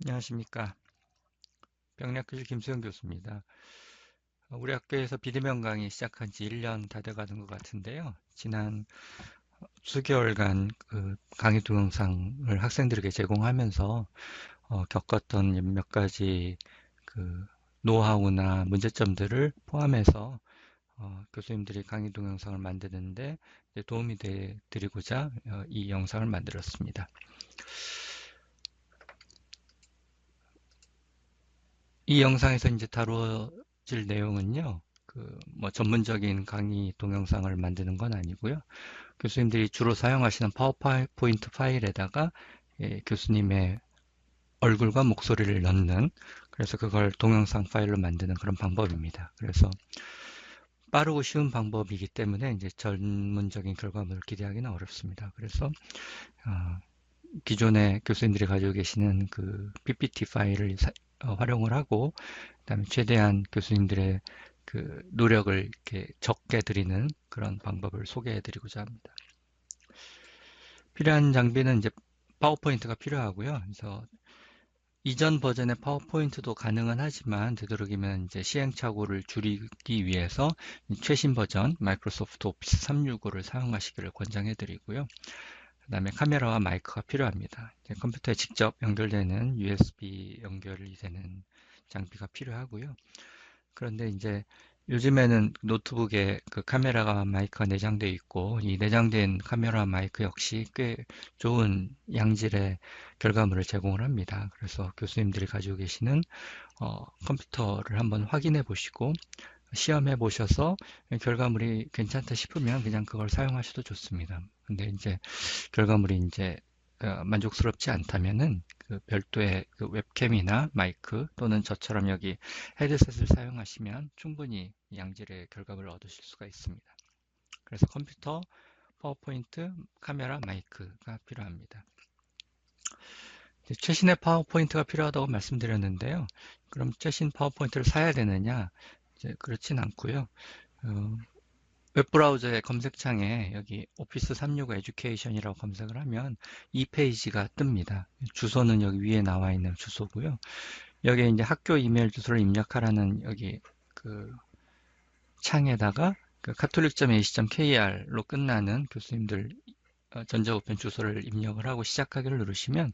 안녕하십니까. 병리학교실 김수영 교수입니다. 우리 학교에서 비대면 강의 시작한 지 1년 다 돼가는 것 같은데요. 지난 수개월간 그 강의 동영상을 학생들에게 제공하면서 겪었던 몇 가지 그 노하우나 문제점들을 포함해서 교수님들이 강의 동영상을 만드는데 이제 도움이 드리고자 이 영상을 만들었습니다. 이 영상에서 이제 다뤄질 내용은요, 뭐 전문적인 강의 동영상을 만드는 건 아니고요. 교수님들이 주로 사용하시는 파워포인트 파일에다가 교수님의 얼굴과 목소리를 넣는, 그래서 그걸 동영상 파일로 만드는 그런 방법입니다. 그래서 빠르고 쉬운 방법이기 때문에 이제 전문적인 결과물을 기대하기는 어렵습니다. 그래서 기존에 교수님들이 가지고 계시는 그 PPT 파일을 활용을 하고, 그다음에 최대한 교수님들의 그 노력을 이렇게 적게 드리는 그런 방법을 소개해 드리고자 합니다. 필요한 장비는 이제 파워포인트가 필요하고요. 그래서 이전 버전의 파워포인트도 가능은 하지만 되도록이면 이제 시행착오를 줄이기 위해서 최신 버전 마이크로소프트 오피스 365를 사용하시기를 권장해 드리고요. 그다음에 카메라와 마이크가 필요합니다. 컴퓨터에 직접 연결되는 USB 연결이 되는 장비가 필요하고요. 그런데 이제 요즘에는 노트북에 그 카메라가 마이크가 내장되어 있고 이 내장된 카메라 마이크 역시 꽤 좋은 양질의 결과물을 제공을 합니다. 그래서 교수님들이 가지고 계시는 컴퓨터를 한번 확인해 보시고 시험해 보셔서 결과물이 괜찮다 싶으면 그냥 그걸 사용하셔도 좋습니다. 근데 이제 결과물이 이제 만족스럽지 않다면은 그 별도의 그 웹캠이나 마이크 또는 저처럼 여기 헤드셋을 사용하시면 충분히 양질의 결과물을 얻으실 수가 있습니다. 그래서 컴퓨터, 파워포인트, 카메라, 마이크가 필요합니다. 최신의 파워포인트가 필요하다고 말씀드렸는데요. 그럼 최신 파워포인트를 사야 되느냐? 이제 그렇진 않고요. 어, 웹브라우저의 검색창에 여기 오피스 365 에듀케이션이라고 검색을 하면 이 페이지가 뜹니다. 주소는 여기 위에 나와 있는 주소고요. 여기에 이제 학교 이메일 주소를 입력하라는 여기 그 창에다가 그 catholic.ac.kr로 끝나는 교수님들 전자우편 주소를 입력을 하고 시작하기를 누르시면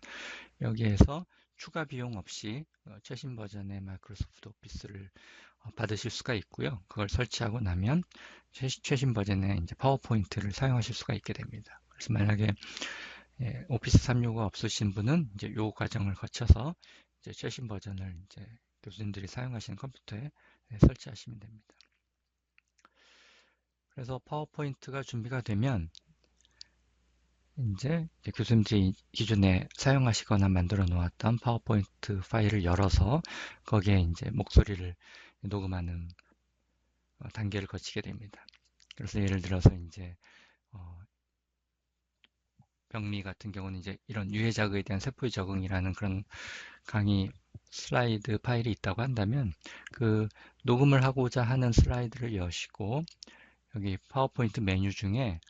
여기에서 추가 비용 없이 최신 버전의 마이크로소프트 오피스를 받으실 수가 있고요. 그걸 설치하고 나면 최신 버전의 이제 파워포인트를 사용하실 수가 있게 됩니다. 그래서 만약에 오피스 365가 없으신 분은 이제 요 과정을 거쳐서 이제 최신 버전을 이제 교수님들이 사용하시는 컴퓨터에 설치하시면 됩니다. 그래서 파워포인트가 준비가 되면 이제 교수님들이 기존에 사용하시거나 만들어 놓았던 파워포인트 파일을 열어서 거기에 이제 목소리를 녹음하는 단계를 거치게 됩니다. 그래서 예를 들어서 이제 병리 같은 경우는 이제 이런 유해자극에 대한 세포의 적응이라는 그런 강의 슬라이드 파일이 있다고 한다면 그 녹음을 하고자 하는 슬라이드를 여시고 여기 파워포인트 메뉴 중에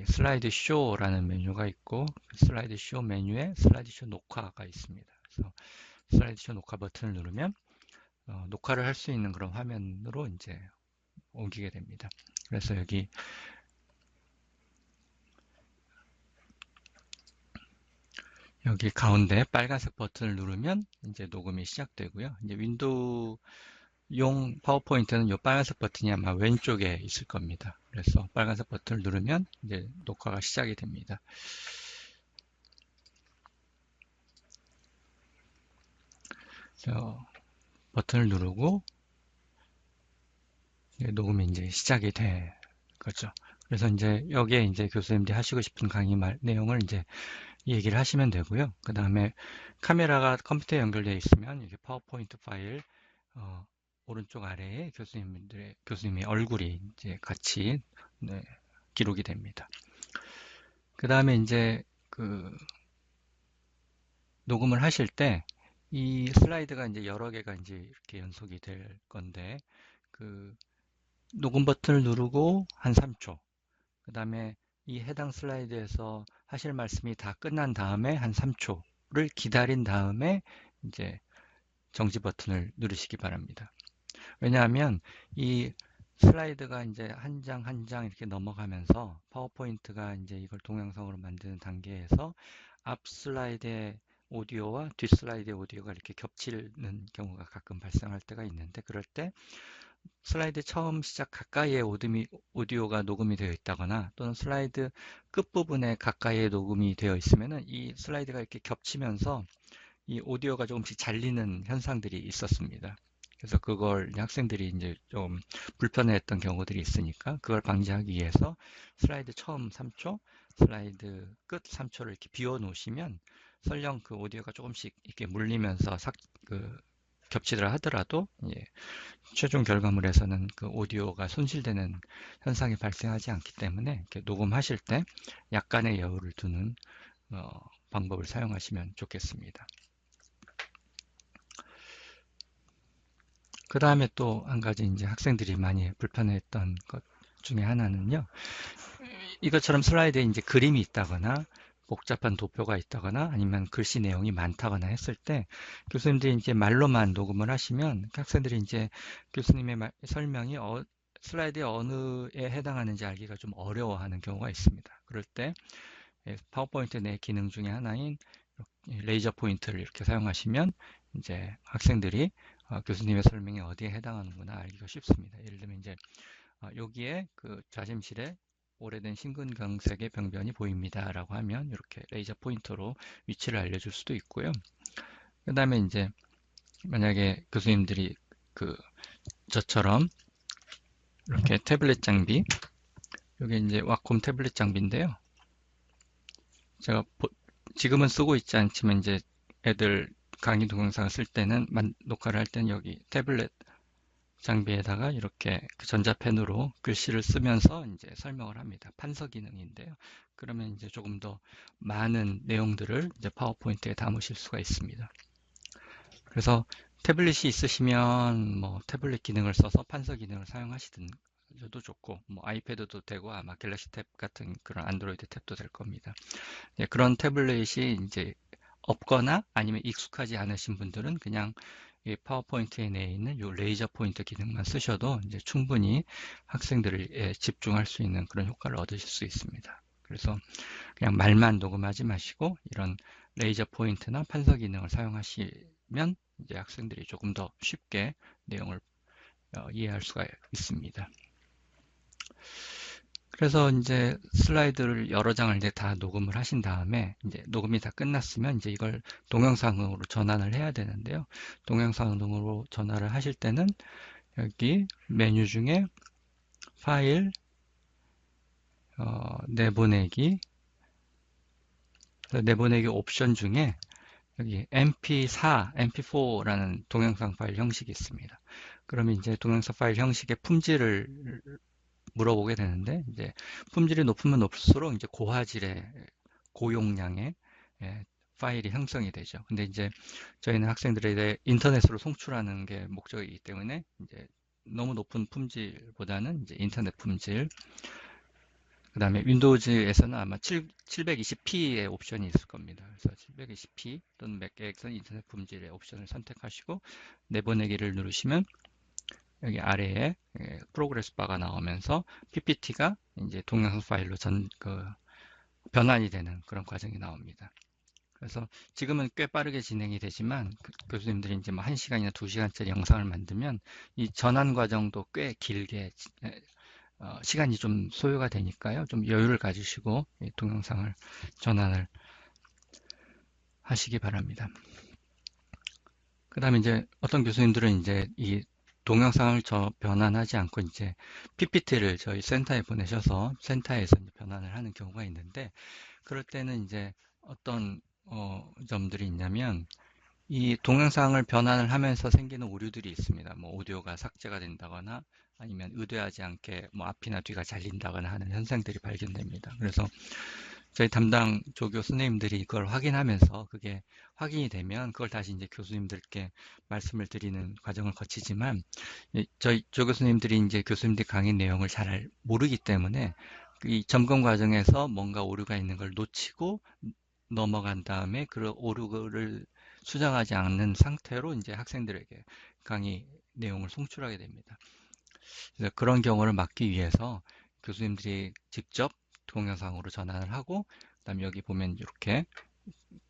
슬라이드 쇼라는 메뉴가 있고 슬라이드 쇼 메뉴에 슬라이드 쇼 녹화가 있습니다. 그래서 슬라이드 쇼 녹화 버튼을 누르면 녹화를 할 수 있는 그런 화면으로 이제 옮기게 됩니다. 그래서 여기 가운데 빨간색 버튼을 누르면 이제 녹음이 시작되고요. 이제 윈도우용 파워포인트는 이 빨간색 버튼이 아마 왼쪽에 있을 겁니다. 그래서 빨간색 버튼을 누르면 이제 녹화가 시작이 됩니다. 버튼을 누르고 녹음이 이제 시작이 된 거죠. 그래서 이제 여기에 이제 교수님들이 하시고 싶은 강의 내용을 이제 얘기를 하시면 되고요. 그 다음에 카메라가 컴퓨터에 연결되어 있으면 이게 파워포인트 파일 오른쪽 아래에 교수님의 얼굴이 이제 같이 기록이 됩니다. 그 다음에 이제 그 녹음을 하실 때 이 슬라이드가 이제 여러 개가 이제 이렇게 연속이 될 건데 그 녹음 버튼을 누르고 한 3초, 그 다음에 이 해당 슬라이드에서 하실 말씀이 다 끝난 다음에 한 3초를 기다린 다음에 이제 정지 버튼을 누르시기 바랍니다. 왜냐하면 이 슬라이드가 이제 한 장 한 장 이렇게 넘어가면서 파워포인트가 이제 이걸 동영상으로 만드는 단계에서 앞 슬라이드의 오디오와 뒷 슬라이드의 오디오가 이렇게 겹치는 경우가 가끔 발생할 때가 있는데, 그럴 때 슬라이드 처음 시작 가까이에 오디오가 녹음이 되어 있다거나 또는 슬라이드 끝부분에 가까이에 녹음이 되어 있으면은 이 슬라이드가 이렇게 겹치면서 이 오디오가 조금씩 잘리는 현상들이 있었습니다. 그래서 그걸 학생들이 이제 좀 불편해했던 경우들이 있으니까 그걸 방지하기 위해서 슬라이드 처음 3초, 슬라이드 끝 3초를 이렇게 비워 놓으시면 설령 그 오디오가 조금씩 이렇게 물리면서 겹치더라 하더라도 최종 결과물에서는 그 오디오가 손실되는 현상이 발생하지 않기 때문에 이렇게 녹음하실 때 약간의 여유를 두는 방법을 사용하시면 좋겠습니다. 그 다음에 또 한 가지 이제 학생들이 많이 불편해했던 것 중에 하나는요. 이것처럼 슬라이드에 이제 그림이 있다거나 복잡한 도표가 있다거나 아니면 글씨 내용이 많다거나 했을 때 교수님들이 이제 말로만 녹음을 하시면 학생들이 이제 교수님의 설명이 슬라이드의 어느에 해당하는지 알기가 좀 어려워하는 경우가 있습니다. 그럴 때 파워포인트 내 기능 중에 하나인 레이저 포인터를 이렇게 사용하시면 이제 학생들이 교수님의 설명이 어디에 해당하는구나 알기가 쉽습니다. 예를 들면 이제 여기에 그 좌심실에 오래된 심근경색의 병변이 보입니다 라고 하면 이렇게 레이저 포인터로 위치를 알려줄 수도 있고요. 그 다음에 이제 만약에 교수님들이 저처럼 이렇게 태블릿 장비, 여기 이제 와콤 태블릿 장비인데요. 제가 지금은 쓰고 있지 않지만 이제 애들 강의 동영상을 쓸 때는 녹화를 할 때는 여기 태블릿 장비에다가 이렇게 그 전자펜으로 글씨를 쓰면서 이제 설명을 합니다. 판서 기능인데요. 그러면 이제 조금 더 많은 내용들을 이제 파워포인트에 담으실 수가 있습니다. 그래서 태블릿이 있으시면 뭐 태블릿 기능을 써서 판서 기능을 사용하시든 도 좋고, 뭐 아이패드도 되고 아마 갤럭시 탭 같은 그런 안드로이드 탭도 될 겁니다. 그런 태블릿이 이제 없거나 아니면 익숙하지 않으신 분들은 그냥 이 파워포인트에 내에 있는 이 레이저 포인터 기능만 쓰셔도 이제 충분히 학생들을 집중할 수 있는 그런 효과를 얻으실 수 있습니다. 그래서 그냥 말만 녹음하지 마시고 이런 레이저 포인트나 판서 기능을 사용하시면 이제 학생들이 조금 더 쉽게 내용을 이해할 수가 있습니다. 그래서 이제 슬라이드를 여러 장을 이제 다 녹음을 하신 다음에 이제 녹음이 다 끝났으면 이제 이걸 동영상으로 전환을 해야 되는데요. 동영상으로 전환을 하실 때는 여기 메뉴 중에 파일, 내보내기 옵션 중에 여기 MP4, MP4라는 동영상 파일 형식이 있습니다. 그러면 이제 동영상 파일 형식의 품질을 물어보게 되는데 이제 품질이 높으면 높을수록 이제 고화질의 고용량의 파일이 형성이 되죠. 근데 이제 저희는 학생들에 인터넷으로 송출하는 게 목적이기 때문에 이제 너무 높은 품질보다는 이제 인터넷 품질, 그 다음에 윈도우즈에서는 아마 720p의 옵션이 있을 겁니다. 그래서 720p 또는 맥에서는 인터넷 품질의 옵션을 선택하시고 내보내기를 누르시면 여기 아래에 프로그레스 바가 나오면서 PPT가 이제 동영상 파일로 변환이 되는 그런 과정이 나옵니다. 그래서 지금은 꽤 빠르게 진행이 되지만 교수님들이 이제 뭐 1시간이나 2시간짜리 영상을 만들면 이 전환 과정도 꽤 길게 시간이 좀 소요가 되니까요. 좀 여유를 가지시고 이 동영상을 전환을 하시기 바랍니다. 그 다음에 이제 어떤 교수님들은 이제 이 동영상을 변환하지 않고 이제 PPT를 저희 센터에 보내셔서 센터에서 이제 변환을 하는 경우가 있는데, 그럴 때는 이제 어떤 점들이 있냐면 이 동영상을 변환을 하면서 생기는 오류들이 있습니다. 뭐 오디오가 삭제가 된다거나 아니면 의도하지 않게 뭐 앞이나 뒤가 잘린다거나 하는 현상들이 발견됩니다. 그래서 저희 담당 조교 선생님들이 이걸 확인하면서 그게 확인이 되면 그걸 다시 이제 교수님들께 말씀을 드리는 과정을 거치지만, 저희 조교 선생님들이 이제 교수님들 강의 내용을 잘 모르기 때문에 이 점검 과정에서 뭔가 오류가 있는 걸 놓치고 넘어간 다음에 그 오류를 수정하지 않는 상태로 이제 학생들에게 강의 내용을 송출하게 됩니다. 그래서 그런 경우를 막기 위해서 교수님들이 직접 동영상으로 전환을 하고, 그다음에 여기 보면 이렇게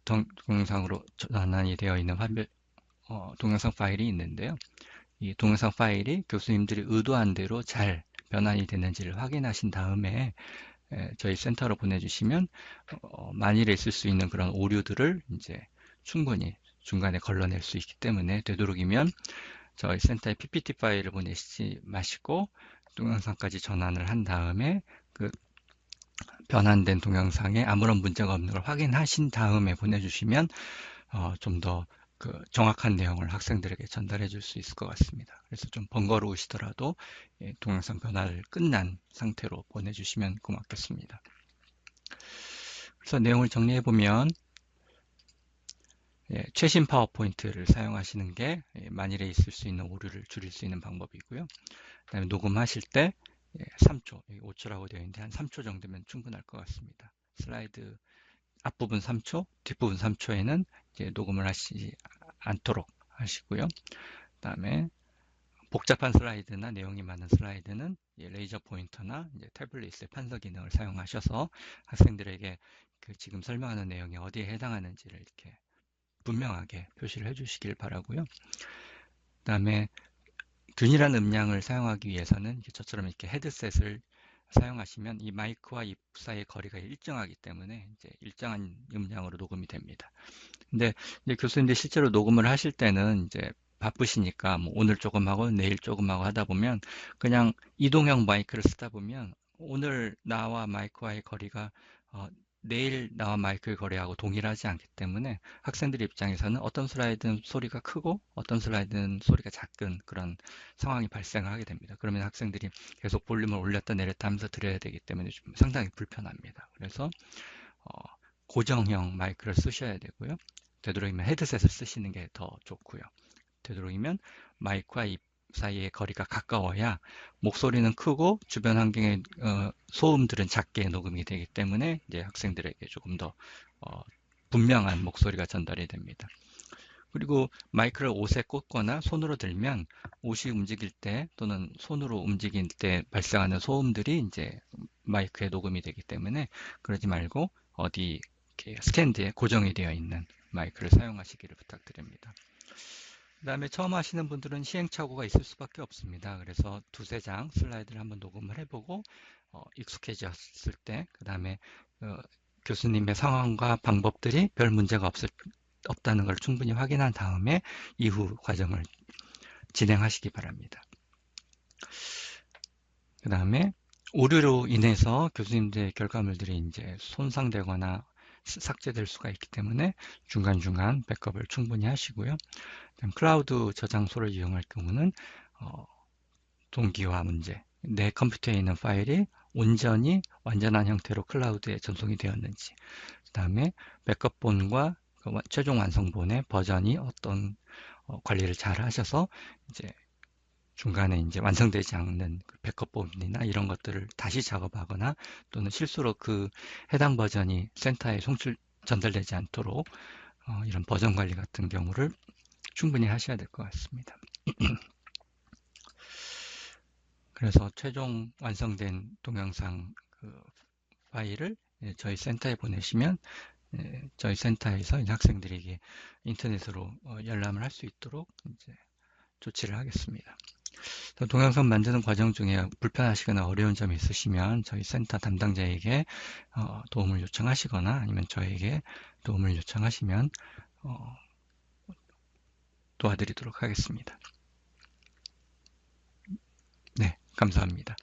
동영상으로 전환이 되어 있는 동영상 파일이 있는데요. 이 동영상 파일이 교수님들이 의도한 대로 잘 변환이 되는지를 확인하신 다음에 저희 센터로 보내주시면 만일에 있을 수 있는 그런 오류들을 이제 충분히 중간에 걸러낼 수 있기 때문에, 되도록이면 저희 센터에 PPT 파일을 보내시지 마시고 동영상까지 전환을 한 다음에 그 변환된 동영상에 아무런 문제가 없는 걸 확인하신 다음에 보내주시면 좀 더 그 정확한 내용을 학생들에게 전달해 줄 수 있을 것 같습니다. 그래서 좀 번거로우시더라도 동영상 변화를 끝난 상태로 보내주시면 고맙겠습니다. 그래서 내용을 정리해 보면, 최신 파워포인트를 사용하시는 게 만일에 있을 수 있는 오류를 줄일 수 있는 방법이고요. 그다음에 녹음하실 때 3초, 5초라고 되어 있는데 한 3초 정도면 충분할 것 같습니다. 슬라이드 앞부분 3초, 뒷부분 3초에는 이제 녹음을 하시지 않도록 하시고요. 그다음에 복잡한 슬라이드나 내용이 많은 슬라이드는 레이저 포인터나 이제 태블릿의 판서 기능을 사용하셔서 학생들에게 그 지금 설명하는 내용이 어디에 해당하는지를 이렇게 분명하게 표시를 해주시길 바라고요. 그다음에 균일한 음량을 사용하기 위해서는 저처럼 이렇게 헤드셋을 사용하시면 이 마이크와 입 사이의 거리가 일정하기 때문에 이제 일정한 음량으로 녹음이 됩니다. 근데 이제 교수님들이 실제로 녹음을 하실 때는 이제 바쁘시니까 뭐 오늘 조금 하고 내일 조금 하고 하다 보면 그냥 이동형 마이크를 쓰다 보면 오늘 나와 마이크와의 거리가 내일 나와 마이크의 거리하고 동일하지 않기 때문에 학생들 입장에서는 어떤 슬라이드는 소리가 크고 어떤 슬라이드는 소리가 작은 그런 상황이 발생을 하게 됩니다. 그러면 학생들이 계속 볼륨을 올렸다 내렸다 하면서 들어야 되기 때문에 좀 상당히 불편합니다. 그래서 고정형 마이크를 쓰셔야 되고요. 되도록이면 헤드셋을 쓰시는 게 더 좋고요. 되도록이면 마이크와 입 사이의 거리가 가까워야 목소리는 크고 주변 환경의 소음들은 작게 녹음이 되기 때문에 이제 학생들에게 조금 더 분명한 목소리가 전달이 됩니다. 그리고 마이크를 옷에 꽂거나 손으로 들면 옷이 움직일 때 또는 손으로 움직일 때 발생하는 소음들이 이제 마이크에 녹음이 되기 때문에 그러지 말고 어디 이렇게 스탠드에 고정이 되어 있는 마이크를 사용하시기를 부탁드립니다. 그 다음에 처음 하시는 분들은 시행착오가 있을 수밖에 없습니다. 그래서 두세 장 슬라이드를 한번 녹음을 해보고 익숙해졌을 때, 그 다음에 교수님의 상황과 방법들이 별 문제가 없다는 걸 충분히 확인한 다음에 이후 과정을 진행하시기 바랍니다. 그 다음에 오류로 인해서 교수님들의 결과물들이 이제 손상되거나 삭제될 수가 있기 때문에 중간중간 백업을 충분히 하시고요. 클라우드 저장소를 이용할 경우는 동기화 문제, 내 컴퓨터에 있는 파일이 온전히 완전한 형태로 클라우드에 전송이 되었는지, 그 다음에 백업본과 그 최종 완성본의 버전이 어떤 관리를 잘 하셔서 이제 중간에 이제 완성되지 않는 그 백업본이나 이런 것들을 다시 작업하거나 또는 실수로 그 해당 버전이 센터에 전달되지 않도록 이런 버전 관리 같은 경우를 충분히 하셔야 될 것 같습니다. 그래서 최종 완성된 동영상 그 파일을 저희 센터에 보내시면 저희 센터에서 학생들에게 인터넷으로 열람을 할 수 있도록 이제 조치를 하겠습니다. 동영상 만드는 과정 중에 불편하시거나 어려운 점이 있으시면 저희 센터 담당자에게 도움을 요청하시거나 아니면 저에게 도움을 요청하시면 도와드리도록 하겠습니다. 네, 감사합니다.